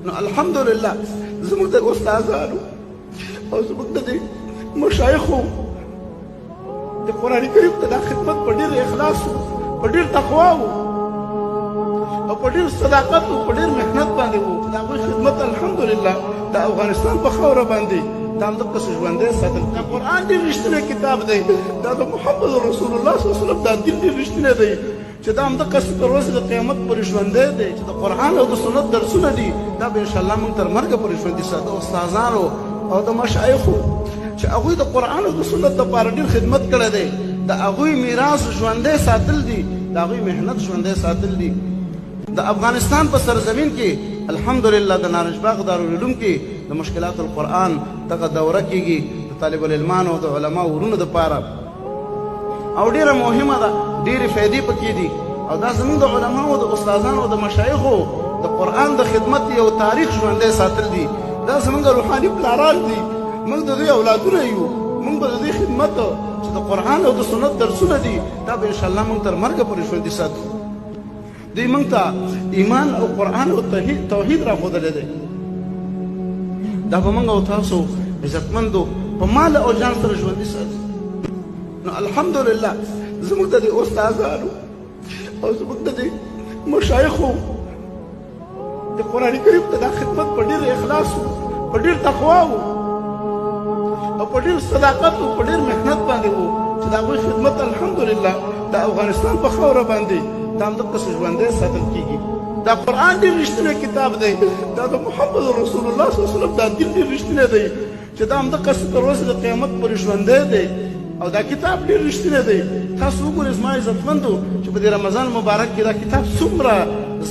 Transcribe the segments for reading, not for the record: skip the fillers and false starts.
نو الحمدلله زموږ د استادانو او زموږ د مشایخو د قرآن کریم ته دا خدمت په ډېر اخلاص په ډېر تقوا او په ډېر صداقت او په ډېر محنت باندې وو د هغوی خدمت الحمدلله د افغانستان په خاوره باندې دا همدغسې ژوندی ساتل. دا قرآن ډېر رښتینی کتاب دی، دا د محمد رسول الله صلی الله علیه وسلم دا دین ډېر رښتینی دی چې دا همدغسې تر ورځې د قیامت پورې ژوندی دی چې د قرآن او د سنت درسونه دي دا به انشاءالله موږ تر مرګه پورې ژوندي ساتو. استادانو او د مشایخو چې هغوی د قرآن او د سنت لپاره ډېر خدمت کړی دی د هغوی میراث ژوندی ساتل دي، د هغوی محنت ژوندی ساتل دي. د افغانستان په سرزمین کې الحمدلله د نارنجباغ دارالعلوم کې د مشکلات القرآن دغه دوره کېږي د طالب العلمانو او د علما ورونو دپاره او ډېره مهمه ده، ډېرې فایدې پکې دي او دا زموږ د علماو د استادانو او د مشایخو د قرآن د خدمت یو تاریخ ژوندی ساتل دي. دا زموږ روحاني پلاران دي، موږ د دوی اولادونه یو، موږ به د دوی خدمت چې د قرآن او د سنت درسونه دي دا به انشاءالله موږ تر مرګه پورې ژوندي ساتو. دوی موږ ته ایمان او قرآن او توحید راښودلی دی، دا به موږ او تاسو عزتمندو په مال او جان سره ژوندي ساتو. نو الحمدلله زموږ د دې استادانو او زموږ د دې مشایخو د قرآن کریم ته دا خدمت په ډېر اخلاص په ډېر تقوا او په ډېر صداقت او په ډېر محنت باندې وو چې د هغوی خدمت الحمدلله د افغانستان په خاوره باندې دا همدغسې ژوندی ساتل کېږي. دا قرآن ډېر رښتینی کتاب دی، دا د محمد رسول الله صلی الله علیه وسلم دا دین ډېر رښتینی دی چې دا همدغسې تر ورځې د قیامت پورې ژوندی دی او دا کتاب ډېر رښتینی دی. تاسو وګورئ زما عزتمندو چې په دې رمضان مبارک کې دا کتاب څومره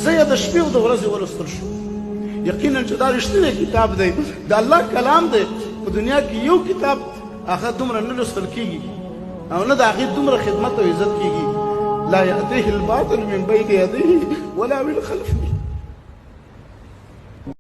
ځایه د شپې او د ورځې ولوستل شو. یقینا چې دا رښتینی کتاب دی، د الله کلام دی. په دنیا کې یو کتاب هغه دومره نه لوستل کېږي او نه د هغې دومره خدمت او عزت کېږي. لا یأتیه الباطل من بین یدیه ولا من خلفه.